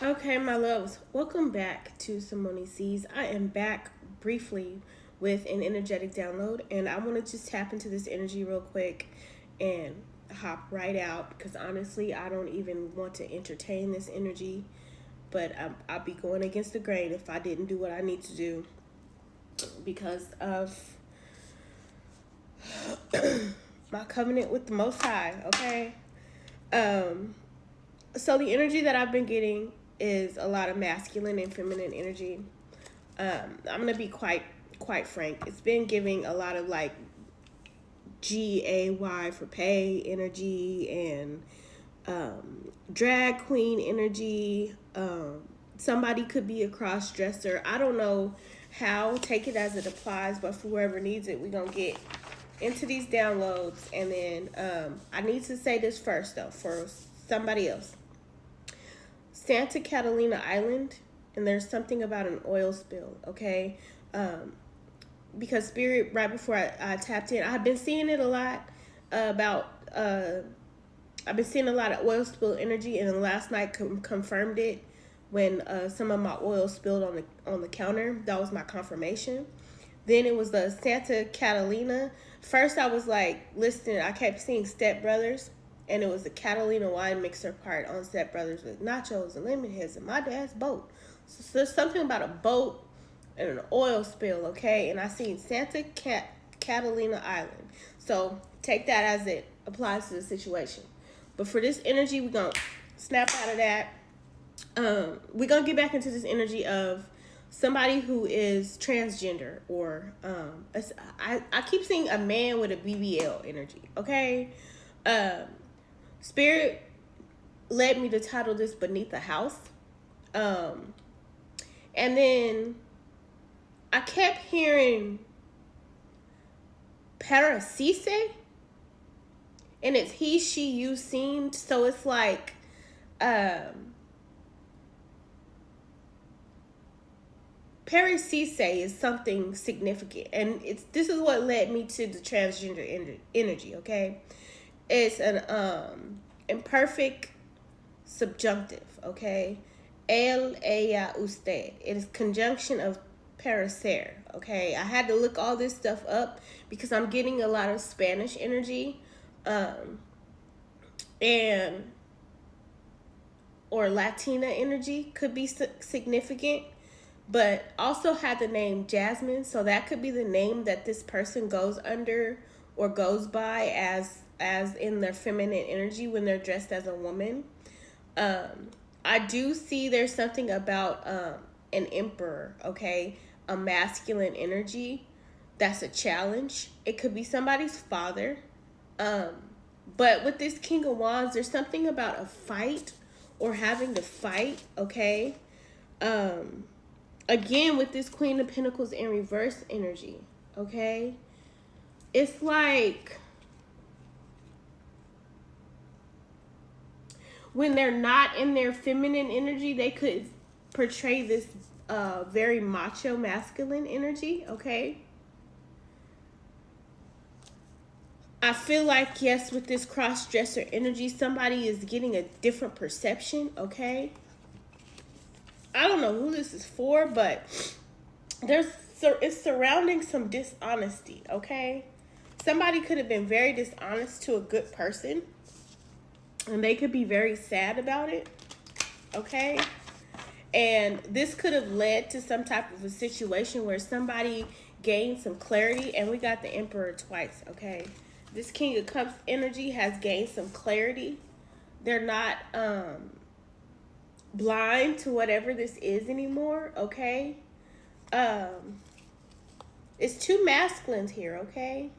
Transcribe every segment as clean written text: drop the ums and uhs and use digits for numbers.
Okay, my loves, welcome back to Simone C's. I am back briefly with an energetic download, and I want to just tap into this energy real quick and hop right out because honestly, I don't even want to entertain this energy, but I'll be going against the grain if I didn't do what I need to do because of my covenant with the Most High, okay? Um, so the energy that I've been getting is a lot of masculine and feminine energy. I'm gonna be quite frank. It's been giving a lot of like GAY for pay energy and drag queen energy. Somebody could be a cross dresser. I don't know how. Take it as it applies, but for whoever needs it, we're gonna get into these downloads. And then I need to say this first though for somebody else. Santa Catalina Island, and there's something about an oil spill, okay? Because Spirit, right before I tapped in, I've been seeing it a lot about, I've been seeing a lot of oil spill energy, and then last night confirmed it when some of my oil spilled on the counter. That was my confirmation. Then it was the Santa Catalina. First, I was like, listening, I kept seeing Step Brothers, and it was the Catalina wine mixer part on Step Brothers with nachos and lemon heads and my dad's boat. So there's something about a boat and an oil spill, okay? And I seen Santa Catalina Island. So take that as it applies to the situation. But for this energy, we're going to snap out of that. We're going to get back into this energy of somebody who is transgender or I keep seeing a man with a BBL energy, okay? Spirit led me to title this Beneath the House. And then I kept hearing Paracise, and it's he, she, you seemed. So it's like Paracise is something significant, and this is what led me to the transgender energy, okay? It's an imperfect subjunctive, okay? El, ella, usted. It is conjunction of parecer, okay? I had to look all this stuff up because I'm getting a lot of Spanish energy, and or Latina energy could be significant, but also had the name Jasmine, so that could be the name that this person goes under or goes by as in their feminine energy when they're dressed as a woman. I do see there's something about an emperor, okay? A masculine energy. That's a challenge. It could be somebody's father. But with this King of Wands, there's something about a fight or having to fight, okay? Again, with this Queen of Pentacles in reverse energy, okay? It's like when they're not in their feminine energy, they could portray this very macho masculine energy, okay? I feel like, yes, with this cross-dresser energy, somebody is getting a different perception, okay? I don't know who this is for, but it's surrounding some dishonesty, okay? Somebody could have been very dishonest to a good person, and they could be very sad about it, okay? And this could have led to some type of a situation where somebody gained some clarity, and we got the Emperor twice, okay? This King of Cups energy has gained some clarity. They're not blind to whatever this is anymore, okay? It's two masculines here, okay?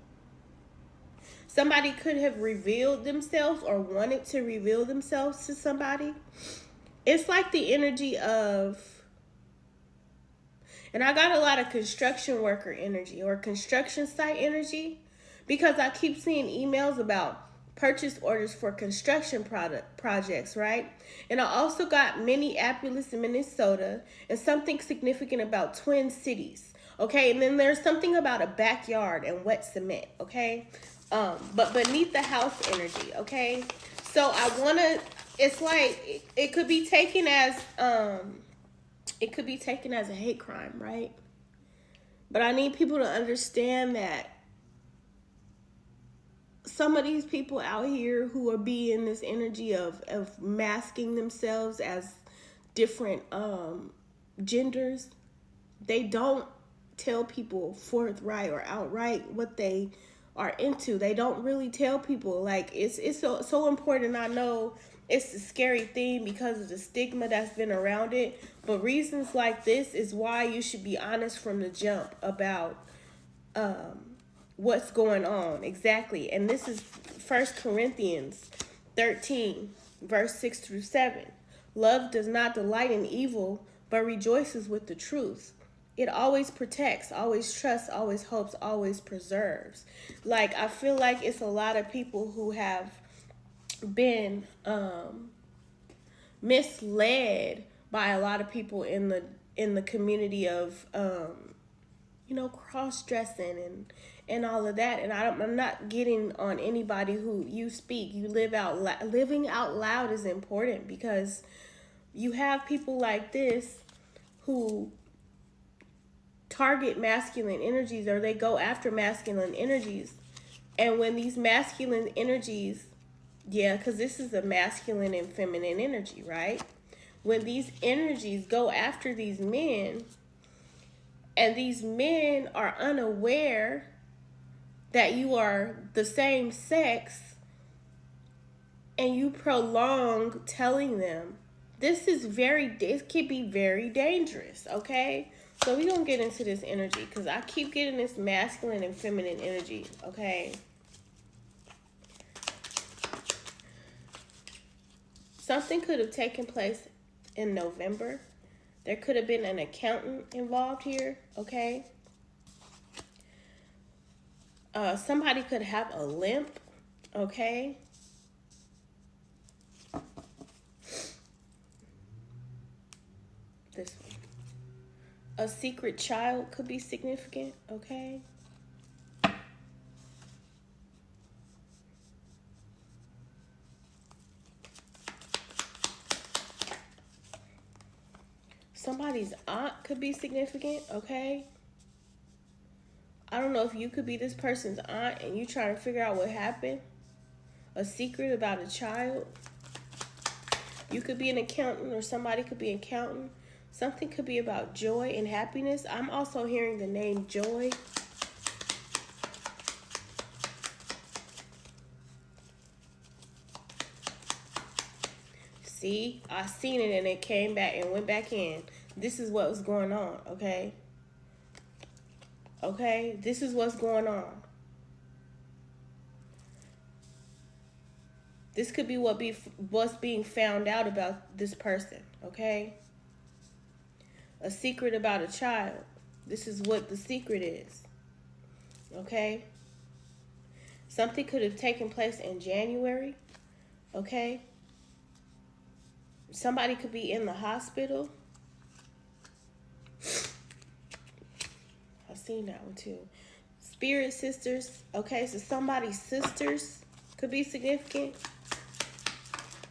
Somebody could have revealed themselves or wanted to reveal themselves to somebody. It's like the energy of, and I got a lot of construction worker energy or construction site energy because I keep seeing emails about purchase orders for construction projects, right? And I also got Minneapolis, Minnesota, and something significant about Twin Cities, okay? And then there's something about a backyard and wet cement, okay? But beneath the house energy, okay? So I want to it's like it could be taken as it could be taken as a hate crime, right? But I need people to understand that some of these people out here who are being this energy of masking themselves as different genders, they don't tell people forthright or outright what they are into. They don't really tell people. Like it's so important. I know it's a scary thing because of the stigma that's been around it, but reasons like this is why you should be honest from the jump about what's going on exactly. And this is 1 Corinthians 13 verse 6 through 7. Love does not delight in evil, but rejoices with the truth. It always protects, always trusts, always hopes, always preserves. Like, I feel like it's a lot of people who have been misled by a lot of people in the community of cross-dressing and all of that. And I'm not getting on anybody who you speak. You living out loud is important, because you have people like this who target masculine energies, or they go after masculine energies. And when these masculine energies, because this is a masculine and feminine energy, right? When these energies go after these men, and these men are unaware that you are the same sex, and you prolong telling them, this could be very dangerous, okay? So we're going to get into this energy, because I keep getting this masculine and feminine energy, okay? Something could have taken place in November. There could have been an accountant involved here, okay? Somebody could have a limp, okay? This one. A secret child could be significant, okay? Somebody's aunt could be significant, okay? I don't know if you could be this person's aunt and you trying to figure out what happened. A secret about a child. You could be an accountant, or somebody could be an accountant. Something could be about joy and happiness. I'm also hearing the name Joy. See, I seen it and it came back and went back in. This is what was going on, okay? Okay, this is what's going on. This could be what's being found out about this person, okay? A secret about a child. This is what the secret is, okay? Something could have taken place in January, okay? Somebody could be in the hospital. I've seen that one too. Spirit sisters, okay? So somebody's sisters could be significant.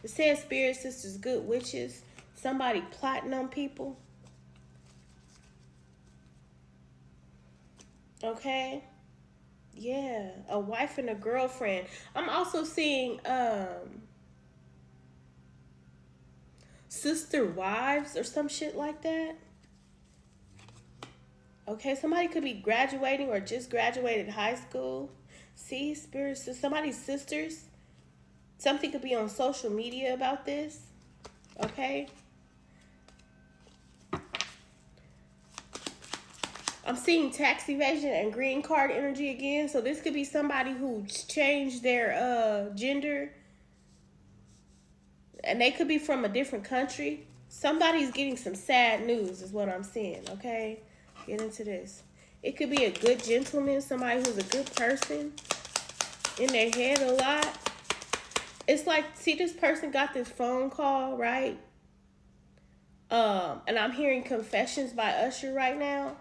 It says spirit sisters, good witches. Somebody plotting on people. Okay. Yeah, a wife and a girlfriend. I'm also seeing sister wives or some shit like that. Okay, somebody could be graduating or just graduated high school. See, spirits, somebody's sisters. Something could be on social media about this. Okay. I'm seeing tax evasion and green card energy again. So this could be somebody who changed their gender. And they could be from a different country. Somebody's getting some sad news is what I'm seeing, okay? Get into this. It could be a good gentleman, somebody who's a good person, in their head a lot. It's like, see, this person got this phone call, right? And I'm hearing confessions by Usher right now.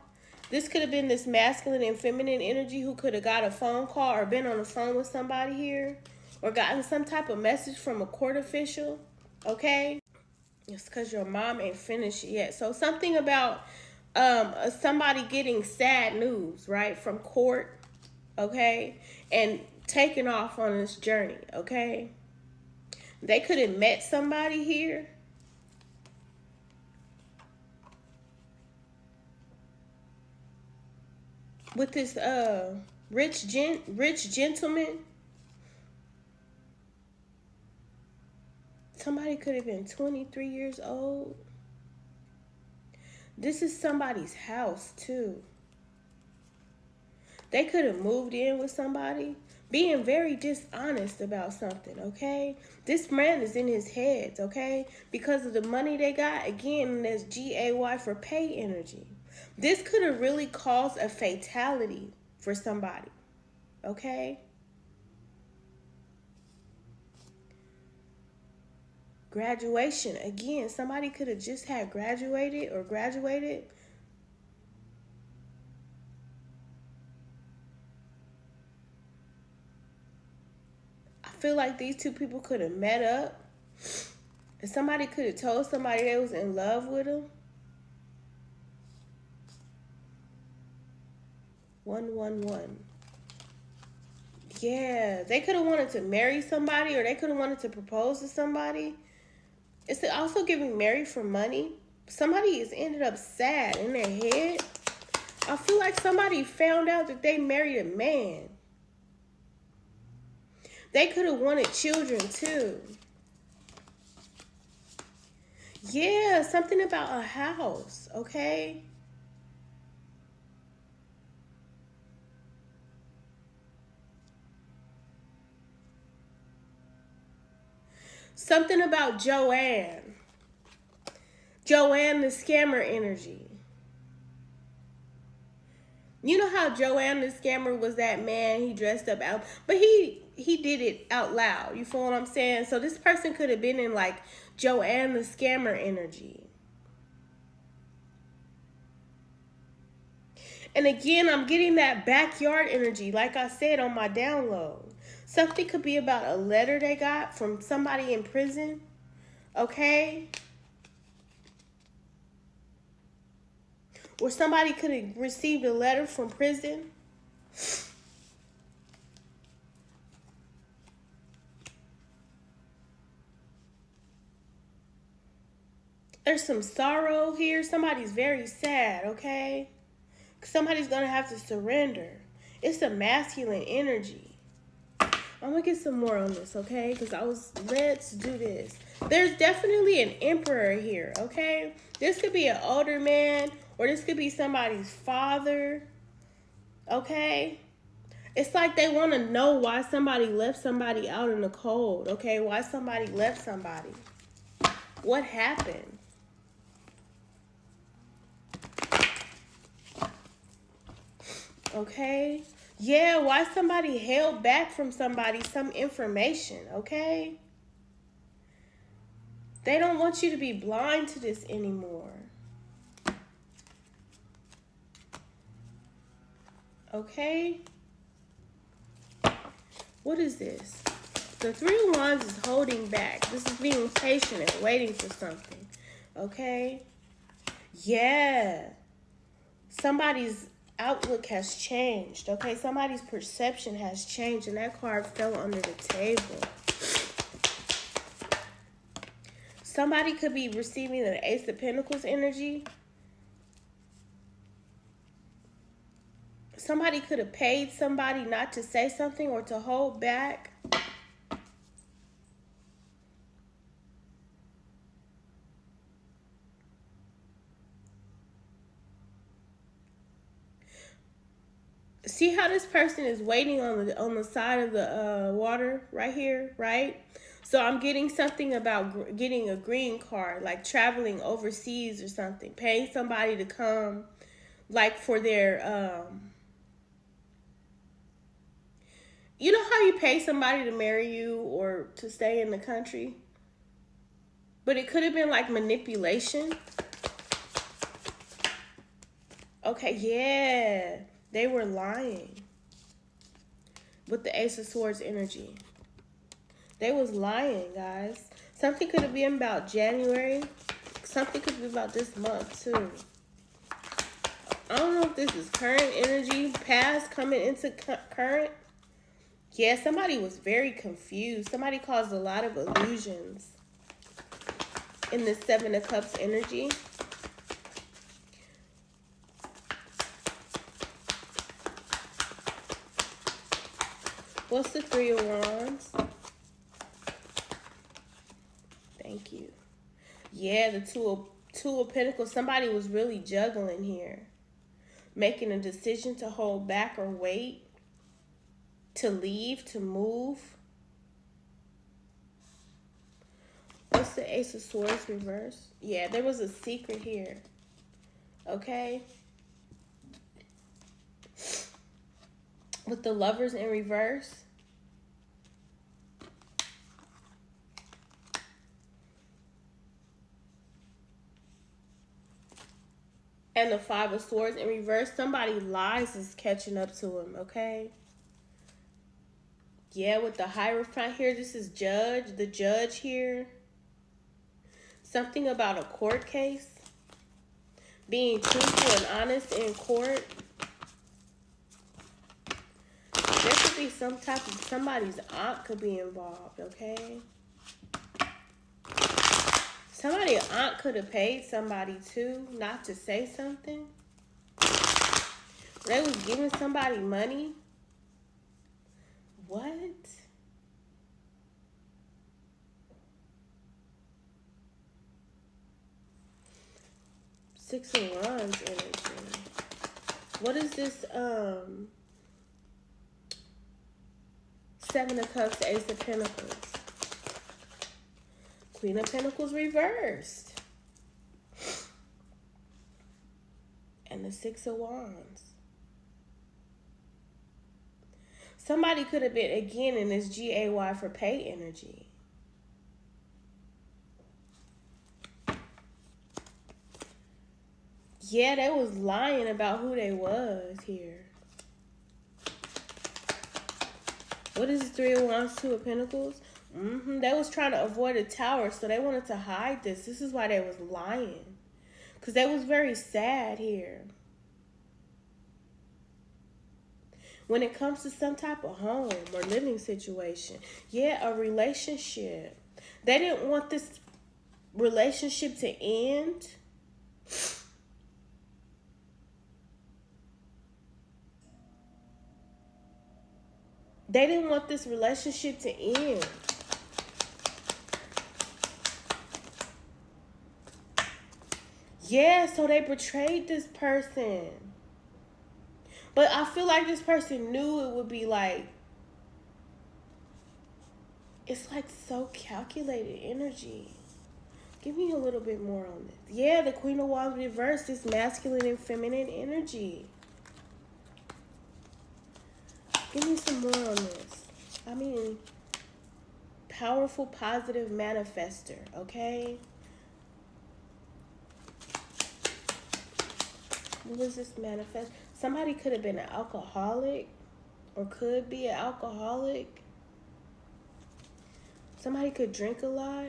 This could have been this masculine and feminine energy who could have got a phone call or been on the phone with somebody here, or gotten some type of message from a court official. Okay? It's because your mom ain't finished yet. So something about somebody getting sad news, right, from court, okay, and taking off on this journey, okay? They could have met somebody here. With this rich gentleman. Somebody could have been 23 years old. This is somebody's house too. They could have moved in with somebody, being very dishonest about something, okay? This man is in his head, okay? Because of the money they got, again, there's GAY for pay energy. This could have really caused a fatality for somebody, okay? Graduation, again, somebody could have just had graduated or graduated. I feel like these two people could have met up, and somebody could have told somebody they was in love with them. 111. Yeah, they could have wanted to marry somebody, or they could have wanted to propose to somebody. It's also giving married for money. Somebody has ended up sad in their head. I feel like somebody found out that they married a man. They could have wanted children too. Yeah, something about a house, okay? Something about Joanne. Joanne the scammer energy. You know how Joanne the scammer was that man, he dressed up out, but he did it out loud. You feel what I'm saying? So this person could have been in like Joanne the scammer energy. And again, I'm getting that backyard energy, like I said on my download. Something could be about a letter they got from somebody in prison, okay? Or somebody could have received a letter from prison. There's some sorrow here. Somebody's very sad, okay? Somebody's going to have to surrender. It's a masculine energy. I'm going to get some more on this, okay? Because I was led to do this. There's definitely an emperor here, okay? This could be an older man, or this could be somebody's father, okay? It's like they want to know why somebody left somebody out in the cold, okay? Why somebody left somebody. What happened? Okay? Yeah, why somebody held back from somebody some information, okay? They don't want you to be blind to this anymore. Okay? What is this? The Three of Wands is holding back. This is being patient and waiting for something. Okay? Yeah. Somebody's outlook has changed. Okay? Somebody's perception has changed, and that card fell under the table. Somebody could be receiving an Ace of Pentacles energy. Somebody could have paid somebody not to say something or to hold back. See how this person is waiting on the side of the water right here, right? So I'm getting something about getting a green card, like traveling overseas or something, paying somebody to come, like for their you know how you pay somebody to marry you or to stay in the country? But it could have been like manipulation. Okay, yeah. They were lying with the Ace of Swords energy. They was lying, guys. Something could have been about January. Something could be about this month too. I don't know if this is current energy, past coming into current. Yeah, somebody was very confused. Somebody caused a lot of illusions in the Seven of Cups energy. What's the Three of Wands? Thank you. Yeah, the Two of Pentacles. Somebody was really juggling here. Making a decision to hold back or wait. To leave, to move. What's the Ace of Swords reverse? Yeah, there was a secret here. Okay. With the Lovers in reverse. And the Five of Swords in reverse. Somebody lies is catching up to him, okay? Yeah, with the Hierophant here, this is the judge here. Something about a court case. Being truthful and honest in court. There could be some type of, somebody's aunt could be involved, okay? Somebody's aunt could have paid somebody too, not to say something. They was giving somebody money. What? Six of Wands energy. What is this, Seven of Cups, Ace of Pentacles? Queen of Pentacles reversed. And the Six of Wands. Somebody could have been, again, in this GAY for pay energy. Yeah, they was lying about who they was here. What is the Three of Wands, Two of Pentacles? They was trying to avoid a tower, so they wanted to hide this. This is why they was lying. Because they was very sad here. When it comes to some type of home or living situation. Yeah, a relationship. They didn't want this relationship to end. They didn't want this relationship to end. Yeah, so they betrayed this person. But I feel like this person knew it would be like, it's like so calculated energy. Give me a little bit more on this. Yeah, the Queen of Wands reversed is masculine and feminine energy. Give me some more on this. I mean, powerful, positive manifester, okay? What was this manifest? Somebody could have been an alcoholic or could be an alcoholic. Somebody could drink a lot.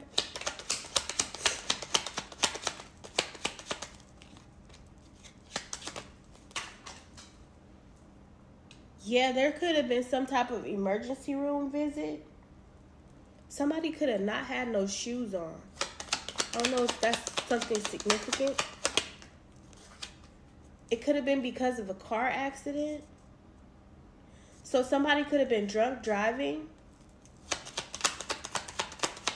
Yeah, there could have been some type of emergency room visit. Somebody could have not had no shoes on. I don't know if that's something significant. It could have been because of a car accident. So somebody could have been drunk driving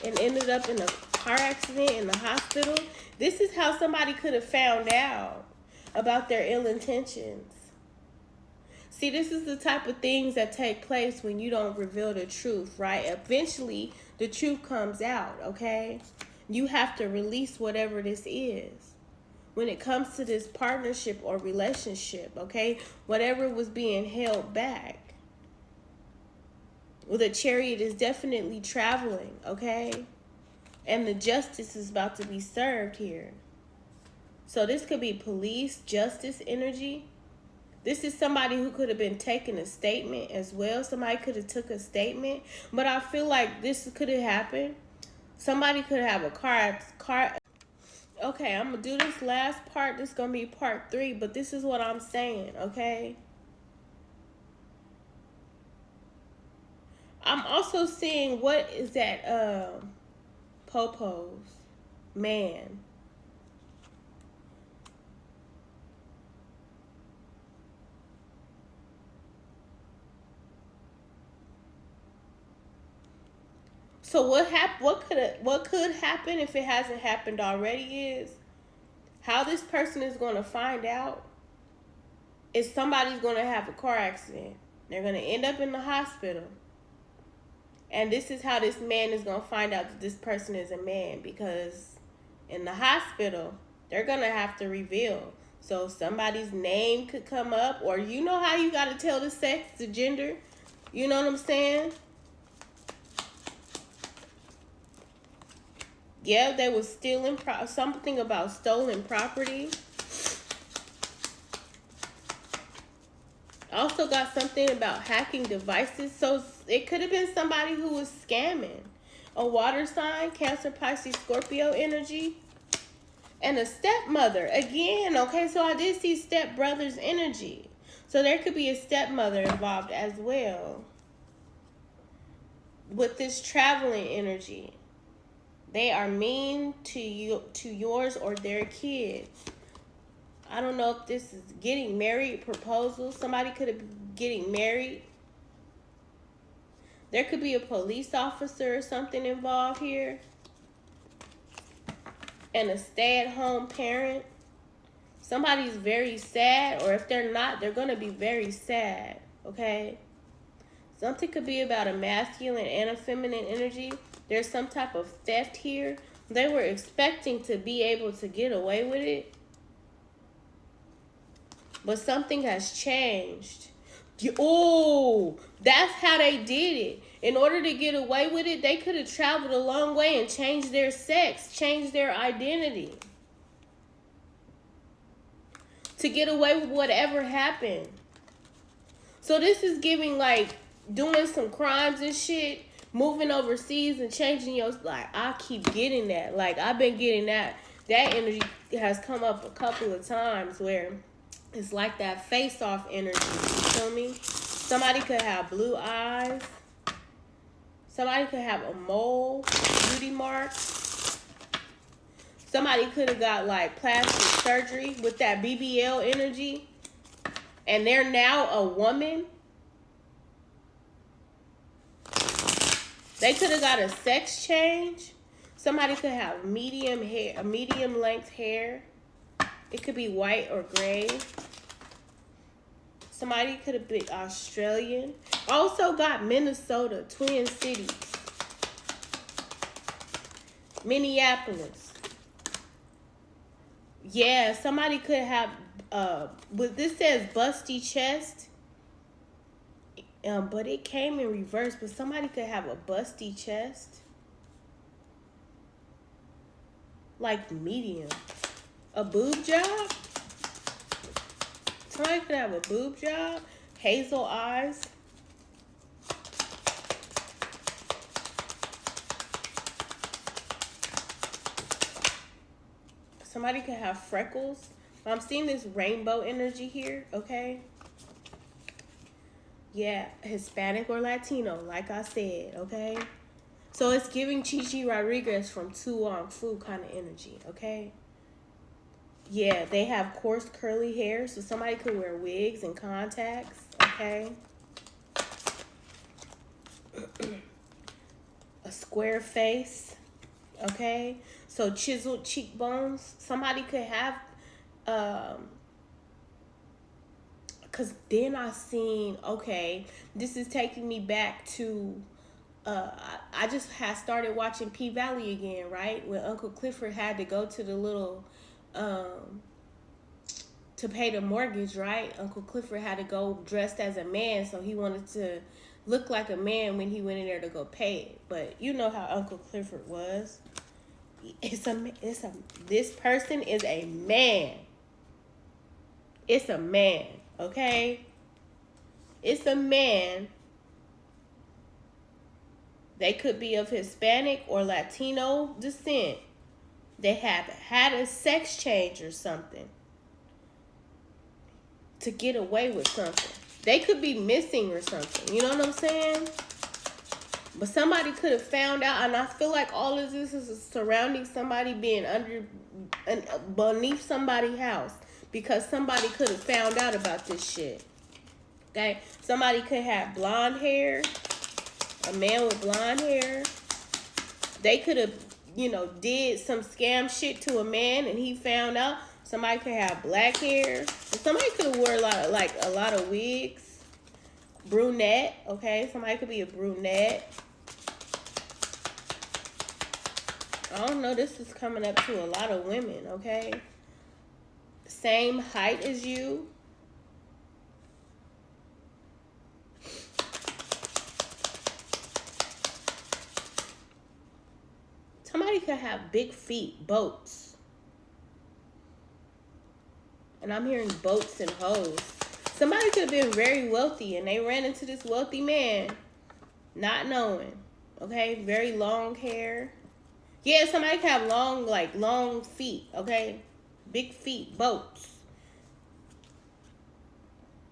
and ended up in a car accident in the hospital. This is how somebody could have found out about their ill intentions. See, this is the type of things that take place when you don't reveal the truth, right? Eventually, the truth comes out, okay? You have to release whatever this is. When it comes to this partnership or relationship, okay? Whatever was being held back. Well, the Chariot is definitely traveling, okay? And the justice is about to be served here. So this could be police, justice energy. This is somebody who could have been taking a statement as well. Somebody could have took a statement. But I feel like this could have happened Somebody could have a car. Okay, I'm gonna do this last part. This is gonna be part 3, but this is what I'm saying, okay? I'm also seeing what is that Popo's man. So what could happen if it hasn't happened already is how this person is going to find out is somebody's going to have a car accident. They're going to end up in the hospital. And this is how this man is going to find out that this person is a man, because in the hospital, they're going to have to reveal. So somebody's name could come up, or you know how you got to tell the sex, the gender. You know what I'm saying? Yeah, they was stealing something about stolen property. I also got something about hacking devices. So it could have been somebody who was scamming. A water sign, Cancer, Pisces, Scorpio energy. And a stepmother. Again, okay, so I did see stepbrother's energy. So there could be a stepmother involved as well. With this traveling energy. They are mean to you, to yours or their kids. I don't know if this is getting married, proposal. Somebody could have been getting married. There could be a police officer or something involved here. And a stay-at-home parent. Somebody's very sad, or if they're not, they're going to be very sad, okay? Something could be about a masculine and a feminine energy. There's some type of theft here. They were expecting to be able to get away with it. But something has changed. Oh, that's how they did it. In order to get away with it, they could have traveled a long way and changed their sex, changed their identity. To get away with whatever happened. So this is giving like doing some crimes and shit, moving overseas and changing your, like, I keep getting that. Like, I've been getting that. That energy has come up a couple of times where it's like that face-off energy. You feel me? Somebody could have blue eyes. Somebody could have a mole, beauty mark. Somebody could have got like plastic surgery with that BBL energy. And they're now a woman. They could have got a sex change. Somebody could have medium hair, a medium length hair. It could be white or gray. Somebody could have been Australian. Also got Minnesota, Twin Cities. Minneapolis. Yeah, somebody could have, but this says busty chest. But it came in reverse, but somebody could have a busty chest. Like medium. A boob job? Somebody could have a boob job. Hazel eyes. Somebody could have freckles. I'm seeing this rainbow energy here, okay? Yeah, Hispanic or Latino, like I said, okay? So it's giving Chichi Rodriguez from Tu Wong Fu kind of energy, okay? Yeah, they have coarse curly hair, so somebody could wear wigs and contacts, okay? A square face, okay? So chiseled cheekbones. Somebody could have, because then I seen, okay, this is taking me back to, I just had started watching P-Valley again, right? When Uncle Clifford had to go to the little, to pay the mortgage, right? Uncle Clifford had to go dressed as a man, so he wanted to look like a man when he went in there to go pay it. But you know how Uncle Clifford was. This person is a man. It's a man, okay? It's a man They could be of Hispanic or Latino descent. They have had a sex change or something to get away with something. They could be missing or something. You know what I'm saying? But somebody could have found out, and I feel like all of this is surrounding somebody being beneath somebody's house, because somebody could have found out about this shit. Okay? Somebody could have blonde hair, a man with blonde hair. They could have, did some scam shit to a man and he found out. Somebody could have black hair. Somebody could have wore a lot of wigs. Brunette, okay? Somebody could be a brunette. I don't know, this is coming up to a lot of women, okay? Same height as you. Somebody could have big feet, boats. And I'm hearing boats and hoes. Somebody could have been very wealthy and they ran into this wealthy man, not knowing. Okay, very long hair. Yeah, somebody could have long feet, okay? Big feet, boats.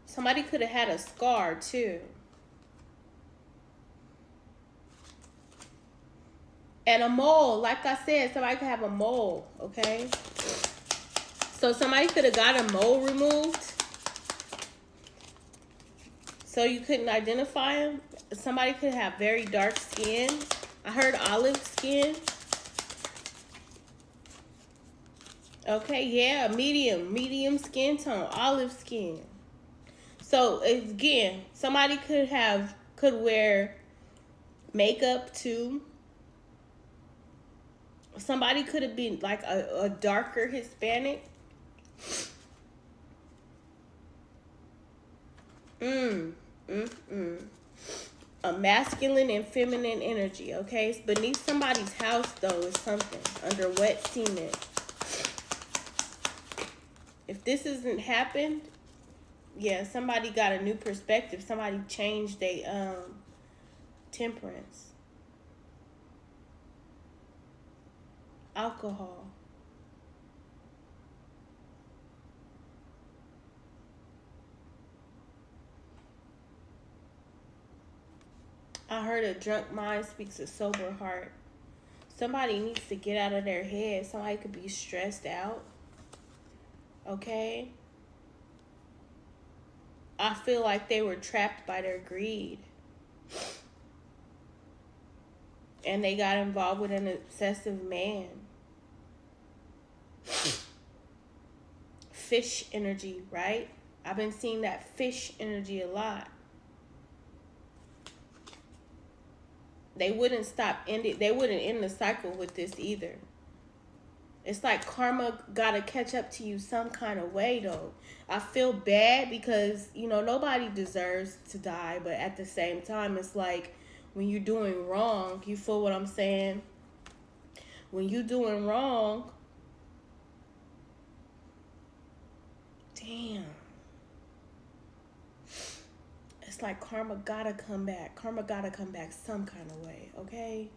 Somebody could have had a scar too. And a mole, like I said, somebody could have a mole, okay? So somebody could have got a mole removed so you couldn't identify him. Somebody could have very dark skin. I heard olive skin. Okay, yeah, medium skin tone, olive skin. So again, somebody could wear makeup too. Somebody could have been like a darker Hispanic. A masculine and feminine energy, okay? It's beneath somebody's house, though, is something. Under wet cement. If this hasn't happened, yeah, somebody got a new perspective. Somebody changed their temperance. Alcohol. I heard a drunk mind speaks a sober heart. Somebody needs to get out of their head. Somebody could be stressed out. Okay? I feel like they were trapped by their greed. And they got involved with an obsessive man. Fish energy, right? I've been seeing that fish energy a lot. They wouldn't end the cycle with this either. It's like karma gotta catch up to you some kind of way, though. I feel bad because, nobody deserves to die. But at the same time, it's like when you're doing wrong, you feel what I'm saying? When you're doing wrong, damn. It's like karma gotta come back. Karma gotta come back some kind of way, okay?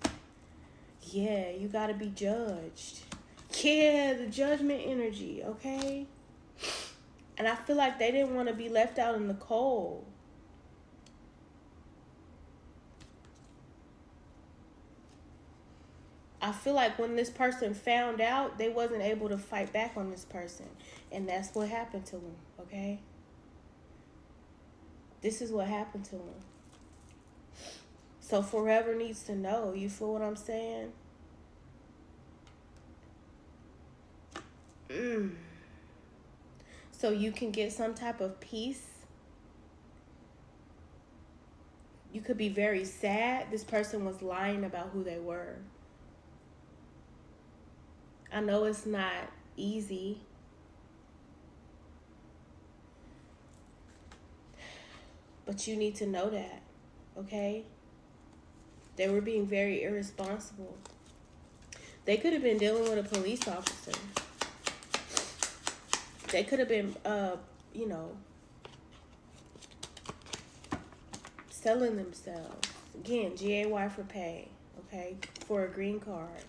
Yeah, you gotta be judged. Yeah, the judgment energy, okay? And I feel like they didn't want to be left out in the cold. I feel like when this person found out, they wasn't able to fight back on this person. And that's what happened to them, okay? This is what happened to him. So forever needs to know. You feel what I'm saying? So you can get some type of peace. You could be very sad. This person was lying about who they were. I know it's not easy. But you need to know that, okay? They were being very irresponsible. They could have been dealing with a police officer. They could have been, selling themselves. Again, GAY for pay, okay? For a green card.